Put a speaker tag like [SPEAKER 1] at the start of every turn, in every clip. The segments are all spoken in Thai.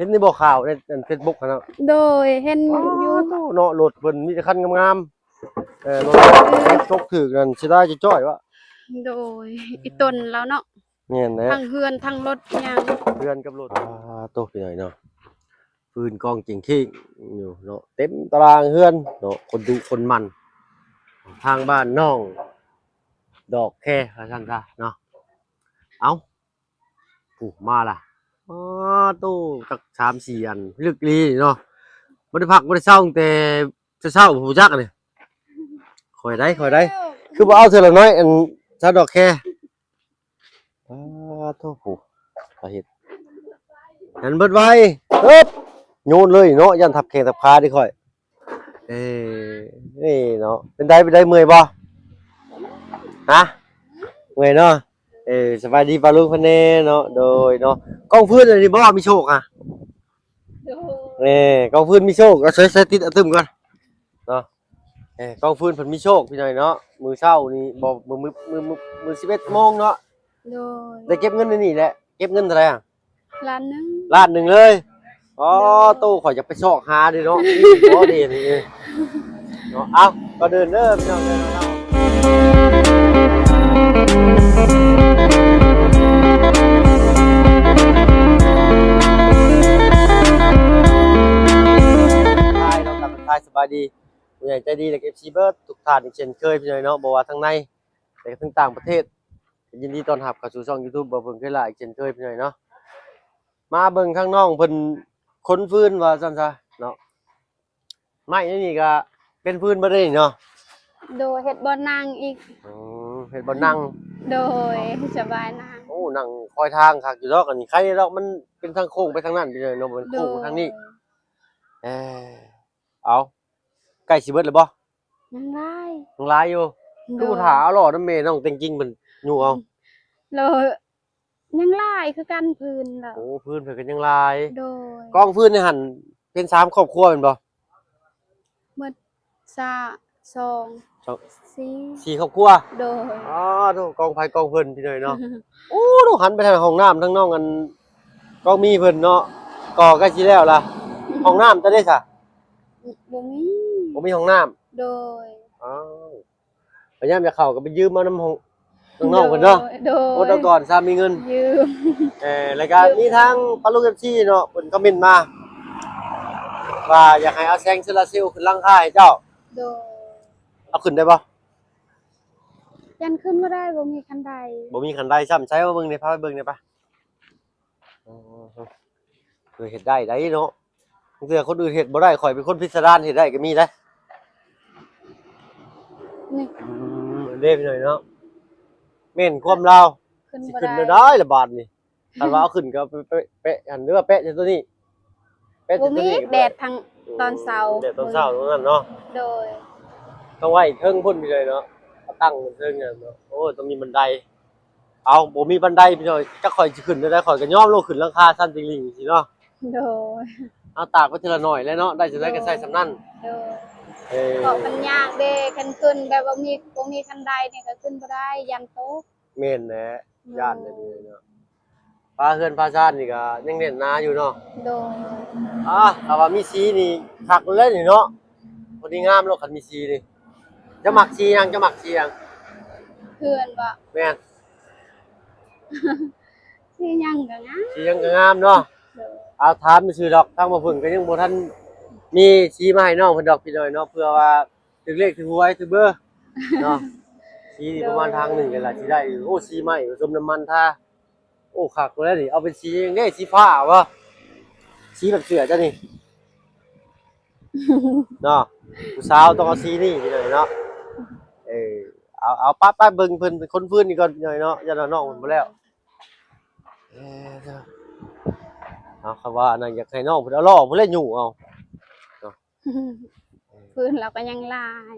[SPEAKER 1] ห็นในบ่ข่าวในเฟซบุ๊กเนาะ
[SPEAKER 2] โดยเห็นอยู่
[SPEAKER 1] เนาะรถเพิ่นมีแต่คันงามๆรถตกถึกนั่นสิได้จะจ้อยวะ
[SPEAKER 2] โดยอีตนแล้วเนาะ
[SPEAKER 1] แม่นแหละ
[SPEAKER 2] ทั้งเฮือนทั้งรถยัง
[SPEAKER 1] เพื่อนกับรถตกไปหน่อยเนาะปืนกองจริงขี้อยู่เนาะเต็มตารางเฮือนเนาะคนดูคนมันทางบ้านน้องดอกแค่ว่าซั่นซะเนาะเอ้ามาล่ะอ๋อตู้จัก3-4อันลึกลีเนาะบ่ได้พักบ่ได้เช้าตั้งแต่เช้าผู้จักนี่ค่อยได้คือบ่เอาเทื่อละน้อยอันชาดอกแค่โทษผู้สาเหตุหันเบิดไว้ฮึบโยนเลยเนาะยันทับแข้งทับขาดิค่อยเอ้นี่เนาะเป็นได้เมื่อยบ่ฮะเมื่อยเนาะสบายดีป่ะลุงเพิ่นแน่เนาะโดยเนาะกองพื้นอันนี้บ่มีโชคอ่ะกองพื้นมีโชคเอาใส่ติดเอาตึมก่อนเนาะกองพื้นเพิ่นมีโชคพี่น้อยเนาะมื้อเช้านี่บ่มื้อ11 โมงเนาะ
[SPEAKER 2] โดย
[SPEAKER 1] ได้เก็บเงินในนี่แหละเก็บเงินเท่าไหร่อ่ะ
[SPEAKER 2] ล้านหนึง
[SPEAKER 1] ล้านหนึ่งเลยอ๋อตู้ข่อยจะไปซอกหาดิเนาะบ่เด่นนี่เนาะเอาก็เดินเด้อพี่น้องเดินเนาะทายสบายดีผู้ใหญ่ใจดีและ FC เบิร์ดทุกท่านอีกเช่นเคยพี่น้อยเนาะบ่ว่าทั้งในและทั้งต่างประเทศยินดีต้อนรับเข้าสู่ช่อง YouTube บ่เพิ่งเคยหลายอีกเช่นเคยพี่น้อยเนาะมาเบิ่งข้างน้องเพิ่นค้นฟืนว่าซั่นซะเนาะไม้นี่ก็เป็นฟืนบ่ได้เนาะ
[SPEAKER 2] โดยเฮ็ดบ่นั่งอีก
[SPEAKER 1] เฮ็ดบ่นั่ง
[SPEAKER 2] โดยสบายนั่ง
[SPEAKER 1] โอ้นั่งคอยทางคักอยู่ดอกอันนี้ใครดอกมันเป็นทางโค้งไปทางนั้นพี่น้อยเนาะมันโค้งทางนี้เออเอาใกล้สิเบิดแล้วบ่
[SPEAKER 2] ยังไง
[SPEAKER 1] ยังหลายอยู่ดูถาเอาหล่อน้ำเมน้องเต็งจริงมันอยู่เอา
[SPEAKER 2] เรายังลายคือกันพื้นแล้ว
[SPEAKER 1] โอ้พื้นเพิ่นก็ยังลาย
[SPEAKER 2] โดย
[SPEAKER 1] กองพื้นในหั่นเป็น3ครอบครัวแม่นบ่
[SPEAKER 2] หมด4
[SPEAKER 1] ครอบครัว
[SPEAKER 2] โดย
[SPEAKER 1] ดูกองไผกองเพิ่นพี่น้อยเนาะโอ้ดูหันไปทางห้องน้ำทั้งน้องกันกองมีเพิ่นเนาะก่อใกล้สิแล้วล่ะห้องน้ำจะได้ซะบ่มีห้องน้ำ
[SPEAKER 2] โดย
[SPEAKER 1] พยายามจะเข้าก็ไปยืมเอาน้ำห้องน้องเพิ่นเนาะโอ้แต่ก่อนซามีเงิน
[SPEAKER 2] ยืม
[SPEAKER 1] แล้วก็มีทางปาลูก FC เนาะเพิ่นคอมเมนต์มาว่าอยากให้เอาแสงโซลาร์เซลล์ขึ้นหลังคาให้เจ้า
[SPEAKER 2] โดย
[SPEAKER 1] เอาขึ้นได้บ่
[SPEAKER 2] ยันขึ้นบ่ได้บ่มีคันใด
[SPEAKER 1] ซ้ำใช้ว่าเบิ่งนี่พาไปเบิ่งได้ปะคือเฮ็ดได้เนาะเทื่อคนอื่นเฮ็ดบ่ได้ข่อยเป็นคนพิสดารเฮ็ดได้ก็มีได้
[SPEAKER 2] นี่
[SPEAKER 1] เด้ไปหน่อยเนาะแม่นความลาวสิขึ้นได้ละบาทนี่คันว่าเอาขึ้นก็เป๊ะหันหรือว่าเป๊ะจังตัวนี้
[SPEAKER 2] เป๊ะจังตัวนี้แดดทางตอนเช้า
[SPEAKER 1] แดดตอนเช้าตรงนั้นเนาะ
[SPEAKER 2] โดย
[SPEAKER 1] ต้องไว้เทิงพุ่นไปเลยเนาะตั้งเทิงเนี่ยเนาะโอ้ต้องมีบันไดเอาบ่มีบันไดพี่น้อยจักข่อยสิขึ้นได้ข่อยก็ยอมลงขึ้นหลังคาซั่นจริงๆสิเนาะ
[SPEAKER 2] โดย
[SPEAKER 1] เอาตากไว้ทีละหน่อยแล้วเนาะได้จะได้ก็ใส่สำนั้น
[SPEAKER 2] โดยก็มันยากเด้คันขึ้นแบบว่ามีคันใดนี่ก็ขึ้นบ่ได้ยันโต๊ะ
[SPEAKER 1] แม่นแหละย่านนี่เนาะพาเฮือนพาชาตินี่ก็ยังเน้นหนาอยู่เนาะ
[SPEAKER 2] โดย
[SPEAKER 1] ถ้าว่ามีสีนี่คักเลยนี่เนาะพอดีงามแล้วคันมีสีนี่จะหมักสียัง
[SPEAKER 2] เพื่อนบ่
[SPEAKER 1] แม่น
[SPEAKER 2] สียังก็งาม
[SPEAKER 1] สียังก็งามเนาะเอาถามซื่อดอกทางบ่พึ่งก็ยังบ่ทันมีสีมาให้น้องเพิ่นดอกพี่น้อยเนาะเพื่อว่าถึงเลขถึงหวยถึงเบอร์เนาะสีนี่ประมาณทางนึงก็ล่ะสิได้โอ้สีใหม่ผสมน้ำมันทาโอ้คักแล้วนี่เอาเป็นสีจังได๋สีฟ้าบ่สีแบบเสือจ้ะนี่เนาะผู้สาวต้องเอาสีนี่พี่น้อยเนาะเอาป้าเบิ่งเพิ่นเป็นคนพื้นนี่ก่อนพี่น้อยเนาะอย่าน้องเพิ่นบ่แล้วเอาคำว่านั่นอยากให้น้องเพิ่นเอาล้อเพิ่นเล่นอยู่เอาเนาะ
[SPEAKER 2] พื้นเราก็ยังลาย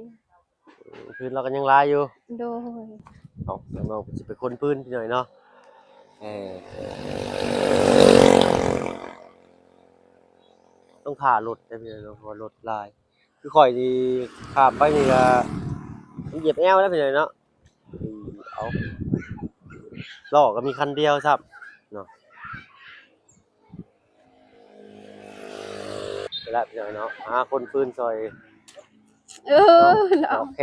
[SPEAKER 1] พื้นเราก็ยังลายอยู่
[SPEAKER 2] โดย
[SPEAKER 1] เอาน้องๆสิเป็นคนพื้นพี่น้อยเนาะต้องผ่ารถได้พี่น้อยเนาะเพราะรถลายคือข่อยนี่ข้ามไปนี่ก็เหยียบแอวแล้วพี่น้อยเนาะเอาล้อก็มีคันเดียวครับเนาะ แล้วพี่น้อยเนาะหาคนฟื้นซอย
[SPEAKER 2] เออแล้ว
[SPEAKER 1] โอเค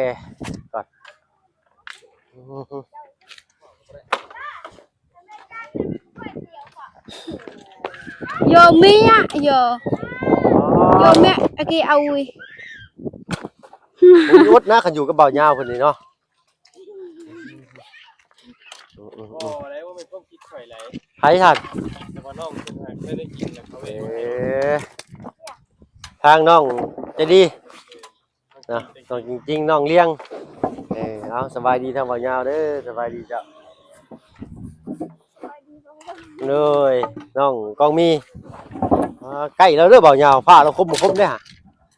[SPEAKER 1] ก่อน
[SPEAKER 2] Vô mía giờ vô mía kia ôi
[SPEAKER 1] ผมอดนะขันอยู่กับเบาเงาคนนี้เนาะ
[SPEAKER 3] โอ้แล้วว่าเป็นพวกคิดข่อยไหล
[SPEAKER 1] ไผ่ถัด
[SPEAKER 3] แต่ว่าน้องคุณหากไม่ได้กินแล้วเขาเอ
[SPEAKER 1] เอง ทางน้องจะดีนะน้องจริงๆน้องเลี้ยงเอาสบายดีทางเบาเงาเด้อสบายดีจ้ะเลยน้องกองมีใกล้แล้วเด้อเบาเงาผ้าเราคมบ่คมเนี่ย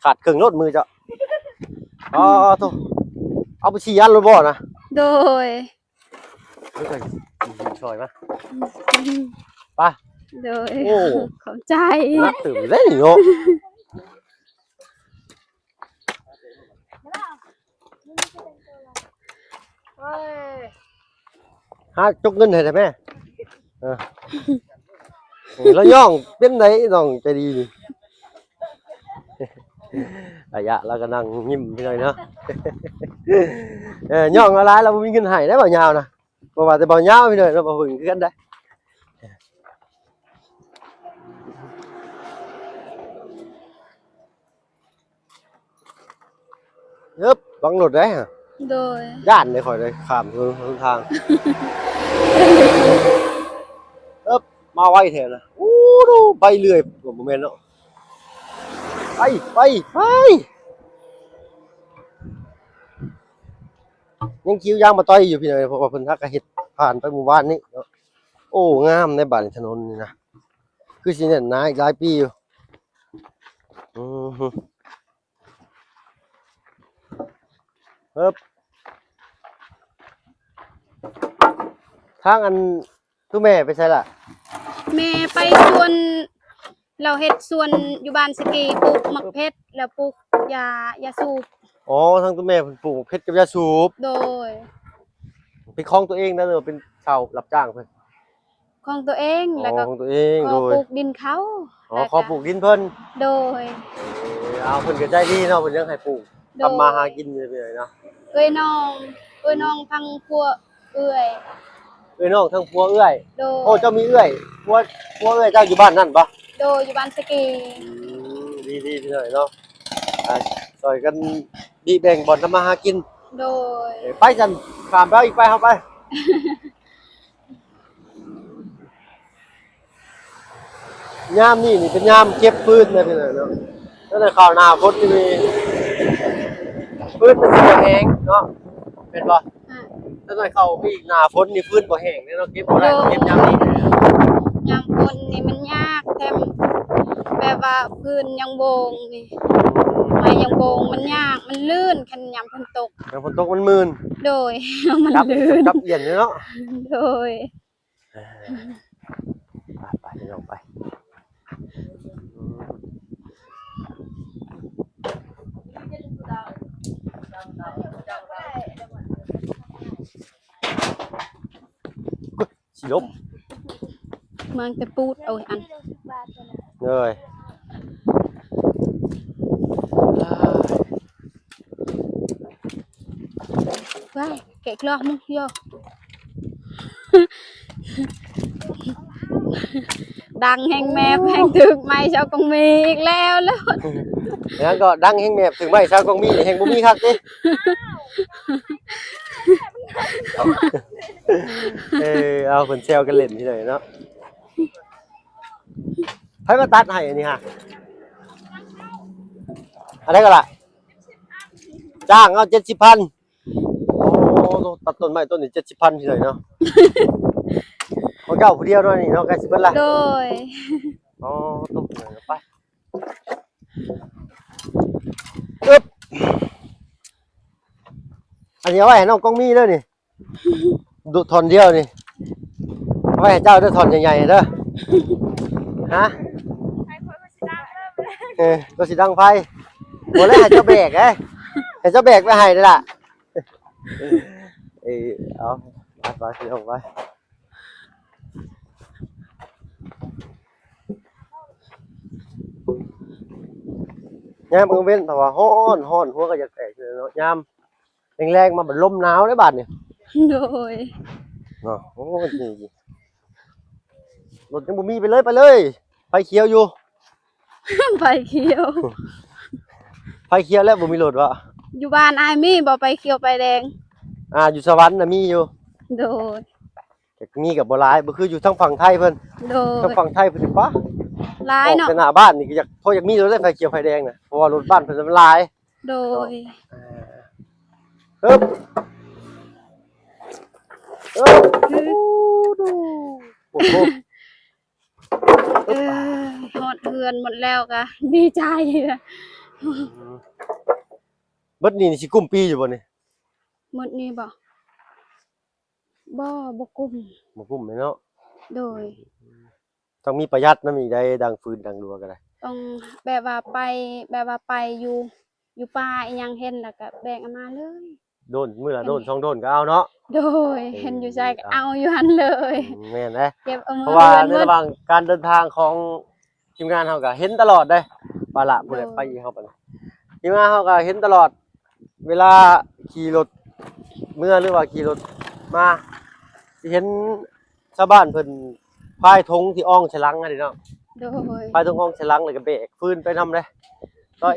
[SPEAKER 1] ขาดครึ่งรถมือจ้ะอ๋อโธ่เอาไปชี้ยันรถบ่นะ
[SPEAKER 2] rồi
[SPEAKER 1] ไม่เคยช่วยมั้ยไป
[SPEAKER 2] rồi
[SPEAKER 1] Ồ.
[SPEAKER 2] khẩu trai
[SPEAKER 1] นักตื่นได้เนาะหาจกเงินให้ได้แม่แล้วย่องเป็นไหนน้องใจดีนี่ระยะเราก็นั่งยิ้มไปหน่อยเนาะย่องละลายเราบ่มีเงินให้ได้บ่ยาวนะบ่ว่าแต่บ่ยาวไปหน่อยเราบ่หึงคือกันได้เย็บบังรถได้ฮะ
[SPEAKER 2] rồi
[SPEAKER 1] ย่านเลยข่อยเลยข้ามทางมาไวแท้นะโอ้ดูไปเรื่อยบ่แม่นเนาะไปยังคิวยางมาต่อยอยู่พี่น้อยเพราะว่าเพิ่นทักก็เฮ็ดผ่านไปหมู่บ้านนี้เนาะโอ้งามในบ้านถนนนี่นะคือสิแน่นหนาอีกหลายปีอยู่อือฮึทางอันตู้แม่ไปใช่ล่ะ
[SPEAKER 2] mẹ bay xuânเราเฮ็ดส่วนอยู่บ้านสกีปลูกมะเพชรแล้วปลูกยาสูบ
[SPEAKER 1] อ๋อทางตู้แม่เพิ่นปลูกเพชรกับยาสูบ
[SPEAKER 2] โดย
[SPEAKER 1] เป็นของตัวเองนะเด้อเป็นชาวรับจ้างเพิ่น
[SPEAKER 2] ของตัวเอง
[SPEAKER 1] อ๋
[SPEAKER 2] แล้ว
[SPEAKER 1] อ
[SPEAKER 2] ก็
[SPEAKER 1] ของตัวเอง
[SPEAKER 2] ข
[SPEAKER 1] โด
[SPEAKER 2] อย ปลูกดินเขา
[SPEAKER 1] อ๋อขอปลูกดินเพิ่น
[SPEAKER 2] โดย
[SPEAKER 1] เอาเพิ่นก็ใจดีเนาะเพิ่นยังให้ปลูก
[SPEAKER 2] โดย
[SPEAKER 1] ทำมาหากินอยู่เลยเนาะ
[SPEAKER 2] เอ้ยน้องพังพัวเอ้ย
[SPEAKER 1] น้องทั้งผัวเอื้อย
[SPEAKER 2] โด
[SPEAKER 1] โอ้
[SPEAKER 2] ย
[SPEAKER 1] เจ้ามีเอื้อยผัวเอื้อยเจ้าอยู่บ้านนั่นปะ
[SPEAKER 2] โดยอยู่บ้านสกี
[SPEAKER 1] ดีพี่หน่อยเนาะซอยกันดีแบ่งบ่อนทำมาหากิน
[SPEAKER 2] โดย
[SPEAKER 1] ไปจันข้ามไปเอาอีกไปเข้าไปยามนี่เป็นยามเก็บฟืนนะพี่หน่อยเนาะตั้งแต่ข่าวหน้าฝนนี่มีฟืนมันสิบ่แห้งเนาะเป็นบ่
[SPEAKER 2] อ่ะ
[SPEAKER 1] ตั้งแต่เข้าไปอีกหน้าฝนนี่ฟืนบ่แห้งเนาะเก็บบ่ได้เก็บยามนี้
[SPEAKER 2] ยามคนนี่มันยากแถมแบบว่าพื้นยังโบงนี่ไม้ยังโบงมันยากมันลื่นคันยามฝนตก
[SPEAKER 1] แล้วฝนตกมันมื่น
[SPEAKER 2] โดย มัน
[SPEAKER 1] จับ
[SPEAKER 2] ลื่น
[SPEAKER 1] จับเอียนเนาะ
[SPEAKER 2] โดย
[SPEAKER 1] ไปลงไปสิลม
[SPEAKER 2] มันจะปูดเอาอัน
[SPEAKER 1] เลยÀ.
[SPEAKER 2] ไว้แกะกลอกมึงโยดังแห่งแม่แห่งถึกไม่เจ้าก็มีอีกแล้ว
[SPEAKER 1] งั้นก็ดังแห่งแมบถึงไม่ชาวกองมีแห่งบ่มีคักดิเอาคนแซวกันเล่นที่ไหนเนาะให้มาตัดให้อันนี้ฮะอะไรกันล่ะจ้างเอา70,000โอ้ตัดต้นไม้ต้นนี้70,000ที่ไหนเนาะของเจ้าผู้เดียวด้วยนี่เนาะใกล้สิเบิดละ
[SPEAKER 2] โดย
[SPEAKER 1] อ๋อต้องไปอึ๊บอันนี้เอาไว้ให้น้องกองมีเด้อนี่ดูทอนเดียวนี่เอาไว้ให้เจ้าเด้อทอนใหญ่ๆเด้อฮะตัวสีดังไฟหมดแล้วให้เจ้าแบกให้เจ้าแบกไปให้เด้อล่ะเอาไปลงไป ยามกลางเว้นเพราะว่าร้อนหัวก็อยากแตกเลยเนาะยามแรงๆมาบัดลมหนาวได้บาดนี่
[SPEAKER 2] โดย
[SPEAKER 1] เนาะโอ้นี่รถยังบ่มีไปเลยไฟเขียวอยู่
[SPEAKER 2] ไปเขียว
[SPEAKER 1] ไฟเขียวแล้วบ่มีรถวะ
[SPEAKER 2] อยู่บ้านอายมีบ่ไปเขียวไปแดง
[SPEAKER 1] อยู่สวรรค์น่ะมีอยู่
[SPEAKER 2] โดย
[SPEAKER 1] แต่มีกับบ่หลายบ่คืออยู่ทางฝั่งไทยเพิ่น
[SPEAKER 2] โด
[SPEAKER 1] ทาง
[SPEAKER 2] ย
[SPEAKER 1] ฝั่งไทยเพิ่นปะ
[SPEAKER 2] ร้าย
[SPEAKER 1] ออก
[SPEAKER 2] เนาะ
[SPEAKER 1] แต่หน้าบ้านนี่ก็อยากพออยากมีรถเล่นไฟเขียวไฟแดงน่ะเพราะว่ารถบ้านเพิ่นมันหลาย
[SPEAKER 2] โดย
[SPEAKER 1] ปึ๊บโอ้โห
[SPEAKER 2] เออฮอดเฮือนหมดแล้วก็ดีใจนะ
[SPEAKER 1] เบิดนี่สิกุมปีอยู่บ่นี่
[SPEAKER 2] หมดนี้บ่บ่กุ้ม
[SPEAKER 1] บ่กุมเลยเนาะ
[SPEAKER 2] โดย
[SPEAKER 1] ต้องมีประหยัดนำอีกได้ดังฟืนดังรัวก็ได้
[SPEAKER 2] ต้องแบบว่าไปอยู่ป่าอีหยังเห็นแล้วก็แบกเอามาเลย
[SPEAKER 1] โดนมื้อละโดนสองโดนก็เอาเนาะ
[SPEAKER 2] โดยเห็นอยู่ใจก็เอาอยู่หันเลย
[SPEAKER 1] แม่นนะ
[SPEAKER 2] เก็บเอามื
[SPEAKER 1] เพราะว่าใน
[SPEAKER 2] เงิน
[SPEAKER 1] ระหว่างการเดินทางของทีมงานเขาก็เห็นตลอดได้ปลาละผู้ใดไปเข้าไปนะทีมงานเขาก็เห็นตลอด เวลาขี่รถเมื่อหรือว่าขี่รถมาสิเห็นชาวบ้านเพิ่นพายธงที่อ่องฉลังอะดิเนาะ
[SPEAKER 2] โดย
[SPEAKER 1] พายธงอ่องฉลังแล้วก็เบรกฟืนไปนำเลยต้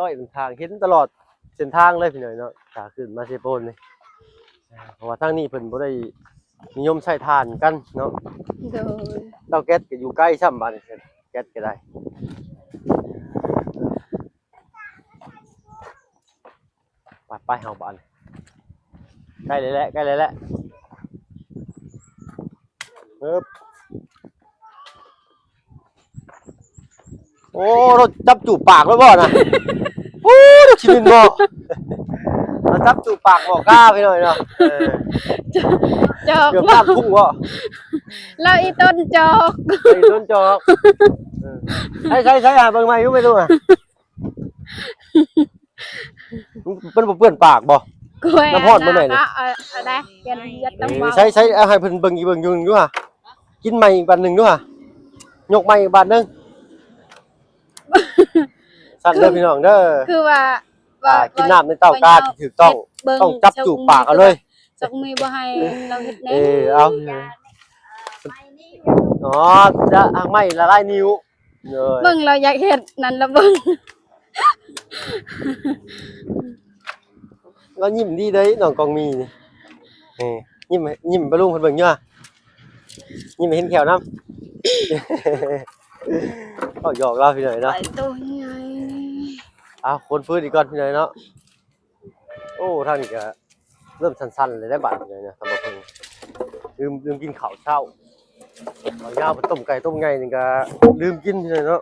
[SPEAKER 1] อยทางเห็นตลอดเส้นทางเลยพี่หน่อยเนาะขาขึ้นมาเซโปนนี่เพราะว่าทางนี้เพิ่นบ่ได้นิยมใช้ถ่านกันเนาะ
[SPEAKER 2] โดย
[SPEAKER 1] เตาแก๊สก็อยู่ใกล้ซ้ำบ้านนี่แก๊สก็ได้ไปเฮาบ้านใกล้เลยแหละปึ๊บโอ้รถจับจูบปากไว้บ่น่ะโอ้รถชิมินบ่เราจับจูบปากบ่กล้าไปหน่อยเนาะ
[SPEAKER 2] จอก
[SPEAKER 1] เกือบข้ามทุ่งบ่
[SPEAKER 2] แล้วอีต้นจอก
[SPEAKER 1] ไอ้ต้นจอกใช้เบิ่งใหม่อยู่ไม่รู้อ่ะมันบ่เปื้อนปากบ่
[SPEAKER 2] กล้วย
[SPEAKER 1] น้ำพอดบ่หน่อยนี่
[SPEAKER 2] เอาได้ยัดต้องเบา
[SPEAKER 1] ใช้เอาให้เพิ่นเบิ่งอีกเบิ่งอยู่นึงด้วยอ่ะกินใหม่อีกบัดหนึงด้วยอ่ะยกใหม่อีกบัดหนึงสั่นเด้อพี่น้องเด้อ
[SPEAKER 2] คือว่า
[SPEAKER 1] กินน้ำในเต้ากาที่ถูกต้องจับจูบปากเอาเลย
[SPEAKER 2] จักมือบ่ให้เราเฮ็ดแน่
[SPEAKER 1] เอาอ๋อจะหางไม้ละลายนิ้วเลย
[SPEAKER 2] เบิ่งเราอยากเฮ็ดนั่นละเบิ่ง
[SPEAKER 1] ก็ยิ้มดีเด้น้องกองมีนี่ยิ้มไปลุงเพิ่นเบิ่งอยู่อ่ะยิ้มให้เห็นแขวน้ำ ก็หยอกเราพี่หน่อยเนาะ
[SPEAKER 2] ไปตัวใหญ่นี่
[SPEAKER 1] คนฟื้นอีกก่อนพี่หน่อยเนาะโอ้ทางนี้ก็เริ่มสั้นๆเลยได้บาดเลยนะสำหรับเพิ่นลืมกินข้าวเช้าเอายาวไปต้มไก่ต้มไก่นี่ก็ลืมกินพี่หน่อยเนาะ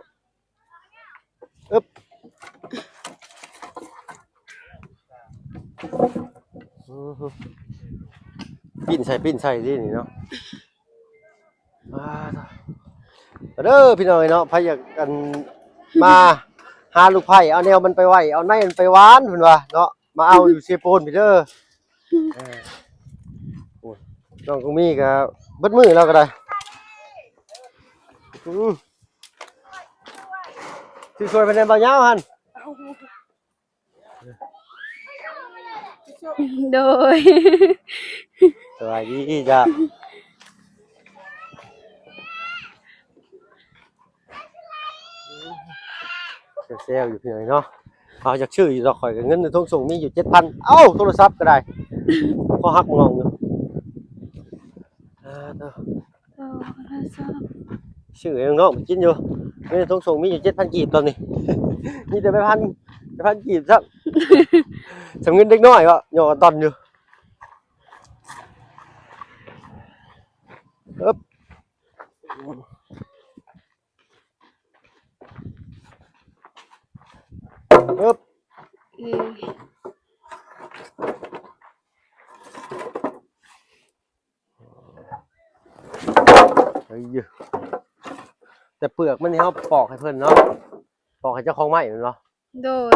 [SPEAKER 1] อึ๊บปิ้นใส่ดินี่เนาะเด้อพี่น้อยเนาะไผอยากกันมาหาลูกไผ่เอาแนวมันไปไว้เอาในมันไปหวานเพิ่นว่าเนาะมาเอาอยู่เซโปนพี่เด้อโอ้ยน้องก็มีก็เบิดมื้อแล้วก็ได้สิช่วยไปในบ่ยาวหั่น
[SPEAKER 2] โดย
[SPEAKER 1] สวัสดีจ้ะเซลอยู่พี่หน่อยเนาะเอาจากชื่ออยู่ดอกข่อยกับเงินในท้องส่งมีอยู่ 7,000 เอ้าโทรศัพท์ก็ได้พอหักงงอยู่ชื่อเองเนาะกินอยู่เงินในท้องส่งมีอยู่ 7,000 กีบตอนนี้ มีแต่ไปพันกีบซักสำเงินเด็กน้อยวะย่อตอนอยู่อึ๊บอึ๊บเฮ้ยแต่เปลือกมันนี่เขาปอกให้เพิ่นเนาะปอกให้เจ้าของไม้เนาะ
[SPEAKER 2] โดย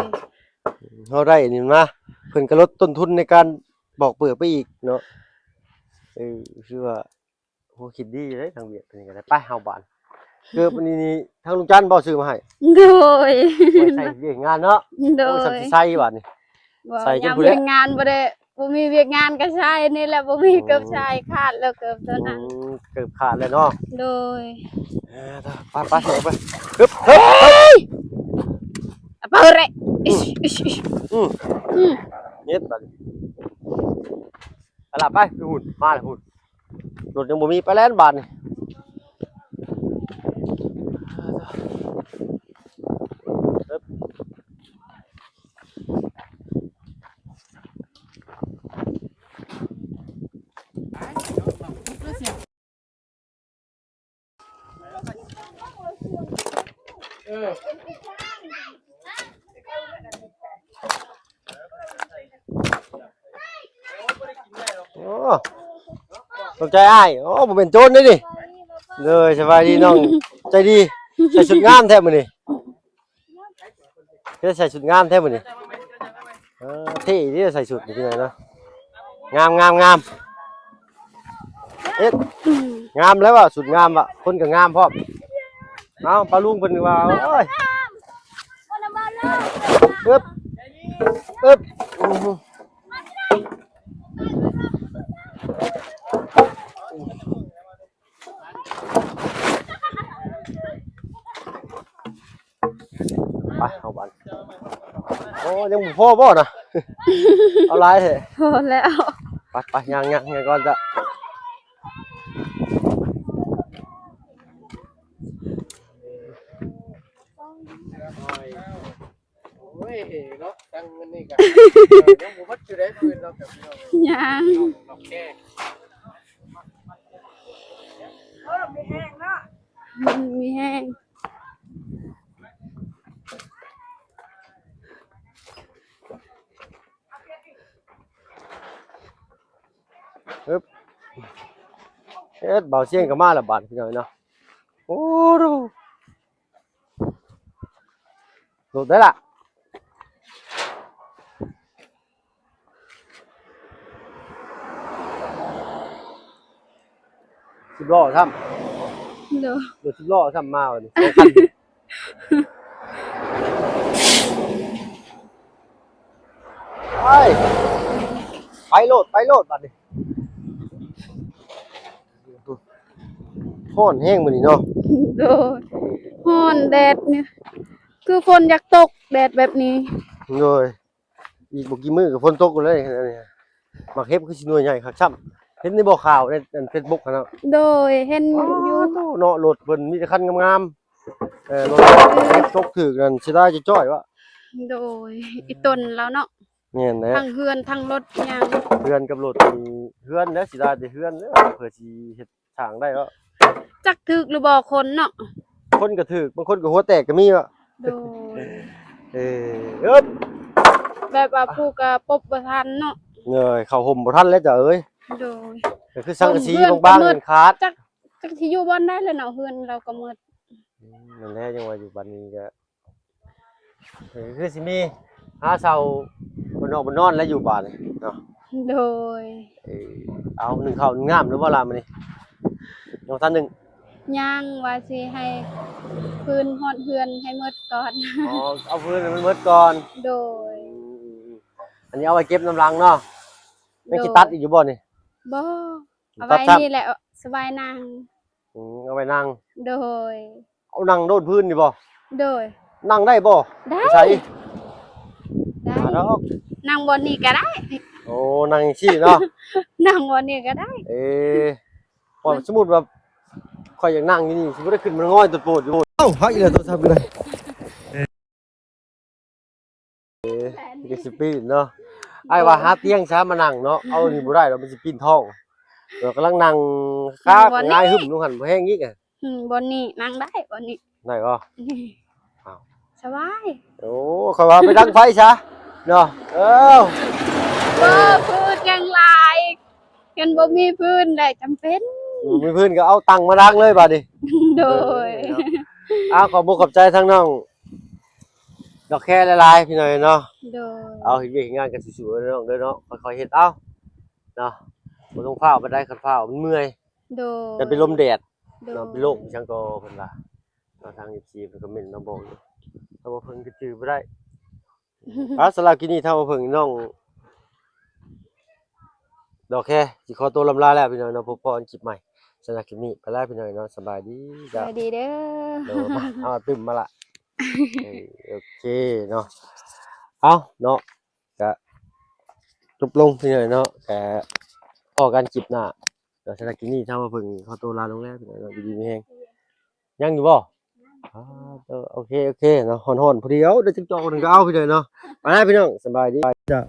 [SPEAKER 1] เขาได้นี่มาเพิ่นก็ลดต้นทุนในการปอกเปลือกไปอีกเนาะคือว่าโหคิดดีเลยทางเวียดเป็นยังไงไปเฮาบ้าน เกือบนี่ทางลุงจันทร์บ่ซื้อมาให้
[SPEAKER 2] โดย
[SPEAKER 1] ไว้ใส่เวียกงานเนาะ
[SPEAKER 2] โด
[SPEAKER 1] โอ้
[SPEAKER 2] ย
[SPEAKER 1] สับสิใส่บัดนี่
[SPEAKER 2] บ่
[SPEAKER 1] ใส่จน
[SPEAKER 2] ยาม
[SPEAKER 1] ผู้เล็
[SPEAKER 2] เวี
[SPEAKER 1] ก
[SPEAKER 2] ยกงานบ่ได้บ่มีเวียกงานก็ใช้นี่แหละบ่มีเกือบใช้ขาดแล้วเกือบเท่านั้น
[SPEAKER 1] เกือบขาดเลยเนาะ
[SPEAKER 2] โดย
[SPEAKER 1] ไปเถอะไปฮึบฮึบ
[SPEAKER 2] เอาเปิดเลยอิชอิชอิช
[SPEAKER 1] อืม
[SPEAKER 2] อืม
[SPEAKER 1] เน็ดบัดนี้เอาล่ะไปหุ่นมาเลยหุ่นรถยังบ่มีไปแล้วบาดนี่ฮึบโอ้ตกใจอ้ายโอ้บ่เป็นโจรเด้นี่เลยสบายดีน้องใจดีใส่ชุดงามแท้มื้อนี้เฮ็ดใส่ชุดงามแท้มื้อนี้เท่ดีใส่ชุดนี่ที่ไหนเนาะงามเอ็ดงามแล้วว่ะสุดงามว่ะคนก็งามพร้อมเอ้าปลาลุงเพิ่นว่าโอ้ยอึ๊บอึ๊บอื้อหือไปเอาบันโอ้ยังบ่พอบ่น่ะ เอาหลายแท้
[SPEAKER 2] พอแล้ว
[SPEAKER 1] ไปยังก่อนจะ
[SPEAKER 3] โอ้ยเนาะตั้งเงินนี่กันยังบ่วัดอยู่ได้ปืนเนาะกับพี่น้อง
[SPEAKER 2] ยัง
[SPEAKER 3] ดอกแก้
[SPEAKER 2] มันมีแห้ง
[SPEAKER 1] ปึ๊บเฮ็ดเบาเสียงก็มาและบาดพี่น้อยเนาะโอ้ดูโดดได้ล่ะ10ล้อซ้ำ
[SPEAKER 2] เดี๋ยว
[SPEAKER 1] รถ10ล้อซ้ำมาวันนี้2คันไปโลดบัดนี้ฮ้อนแห้งมื้อนี้เนาะ
[SPEAKER 2] โดยฮ้อนแดดเนี่ยคือฝนอยากตกแดดแบบนี้
[SPEAKER 1] โดยอีกบ่กี่มื้อก็ฝนตกเลยอันนี้มักเฮ็บคือสิหน่วยใหญ่คักซ้ำเห็นในบ่ข่าวในอัน Facebook หั่นเนาะ
[SPEAKER 2] โดยเห็นอยู่
[SPEAKER 1] เนาะรถเพิ่นมีแต่คันงามๆรถตกถึกนั่นสิได้จะจ้อยวะ
[SPEAKER 2] โดยอีต้นแล้วเนาะ
[SPEAKER 1] แม่นแหละ
[SPEAKER 2] ทั้งเฮือนทั้งรถยัง
[SPEAKER 1] เฮือนกับรถนี่เฮือนแล้วสิได้แต่เฮือนเด้อเพื่อสิเฮ็ดทางได้วะ
[SPEAKER 2] จักถึกหรือบ่คนเนาะ
[SPEAKER 1] คนก็ถึกบางคนก็หัวแตกก็มีวะ
[SPEAKER 2] โดย
[SPEAKER 1] อึ๊บ
[SPEAKER 2] แบบว่าผู้ก็ปบบ่ทันเนาะ
[SPEAKER 1] เงยเข้าห่มบ่ทันแล้วจ้ะเอ้ย
[SPEAKER 2] โดย
[SPEAKER 1] ก็คือสังกะสี
[SPEAKER 2] เพื่อน
[SPEAKER 1] บาง
[SPEAKER 2] ก็มื
[SPEAKER 1] ๆ
[SPEAKER 2] ด
[SPEAKER 1] มันขาด
[SPEAKER 2] จักที่อยู่บ่อนได้แล้วเนาะเฮือนเราก็หมด
[SPEAKER 1] นั่นแหละจังว่าอยู่บัดนี้ก็คือสิมีหาเช้าบ่นอกบ่นอนแล้วอยู่บ้านนี่เนาะ
[SPEAKER 2] โดย
[SPEAKER 1] เอาหนึ่งข้าวหนึ่งงามหรือบ่ล่ะมื้อนี้ยังทันหนึง
[SPEAKER 2] ย่างว่าสิให้พื้นฮอดเฮือนให้หมดก่อน
[SPEAKER 1] อ๋อเอาพื้นให้มันหมดก่อน
[SPEAKER 2] โดย
[SPEAKER 1] อันนี้เอาไว้เก็บน้ำรังเนาะไม่คิดตัดอีกอยู่บ่นี่
[SPEAKER 2] บ่เอา
[SPEAKER 1] ตั
[SPEAKER 2] ไว้
[SPEAKER 1] ดซ้ำ
[SPEAKER 2] นี่แหละสบายนาง
[SPEAKER 1] เอาไว้นั่ง
[SPEAKER 2] โดย
[SPEAKER 1] เอานั่งโดนพื้นนี่บ่
[SPEAKER 2] โดย
[SPEAKER 1] นั่งได้บ่
[SPEAKER 2] ได้
[SPEAKER 1] ใส่
[SPEAKER 2] ได้
[SPEAKER 1] มาดอก
[SPEAKER 2] นั่งบนนี่ก็ได้
[SPEAKER 1] โอ้นั่งซี่เนาะ
[SPEAKER 2] นั่งบนนี่ก็ได้
[SPEAKER 1] พอสมมุติว่าข่อยอยากนั่งอยู่นี่สิบ่ได้ขึ้นมันง่อยตัวโปดอยู่เอ้าฮักอีแล้วโทรศัพท์อยู่ไหนนี่ก็สิปีนเนาะไอ้ว่าหาเตียงซะมานั่งเนาะเอานี่บ่ได้ดอกมันสิปีนท้องเดี๋ยวกำลังนั่งค้าง่ายหึมลงหั่นบ่แห้งอีกอ่ะ
[SPEAKER 2] บนนี่นั่งได้บนนี่
[SPEAKER 1] ได้บ่ อ้าว
[SPEAKER 2] สบาย
[SPEAKER 1] โอ้ข่อยว่าไปดังไฟซะเนาะ
[SPEAKER 2] บ่พื้นยังหลายกันบ่มีพื้นได้จำเป็น
[SPEAKER 1] มีพื้นก็เอาตังค์มาดังเลยบัดนี้
[SPEAKER 2] โดย
[SPEAKER 1] ขอบคุณขอบใจทั้งน้องดอกแค่หลายๆพี่หน่อยเนาะ
[SPEAKER 2] โดย
[SPEAKER 1] เอาเฮ็ดเวียกเฮ็ดงานกันสู้ๆเด้อน้องเด้อเนาะค่อยๆเฮ็ดเอาเนาะบ่ต้องฟ้าวบ่ได้คันฟ้าวมันเมื่อย
[SPEAKER 2] โดย
[SPEAKER 1] จะเป็นลมแดด
[SPEAKER 2] โดย
[SPEAKER 1] เนาะเป็นโรคจังก็เพิ่นว่า ทาง14เพิ่นก็เม่นมาบอกอยู่ถ้าว่าเพิ่นก็จื้อบ่ได้สำหรับคลิปนี้ถ้าว่าเพิ่นน้องดอกแค่สิขอตัวลำลาแล้วพี่น้องเนาะพบกันคลิปใหม่สำหรับคลิปนี้ไปแล้วพี่น้องเนาะสบายดี
[SPEAKER 2] สวัสดีเด้อ
[SPEAKER 1] เดี๋ยวมาเอาตึมมาละโอเคเนาะเอาเนาะก็จบลงพี่น้องเนาะแต่ออกกันคลิปหน้าเดี๋ยวสำหรับคลิปนี้ถ้าว่าเพิ่นขอตัวลาลงแล้วพี่น้องเนาะดีๆมีแฮงยังอยู่บ่โอเคเนาะฮ้อนๆพอดีเดี๋ยวจะจอกนึงก็เอาพี่น้องเนาะไปแล้วพี่น้องสบายดีจ้ะ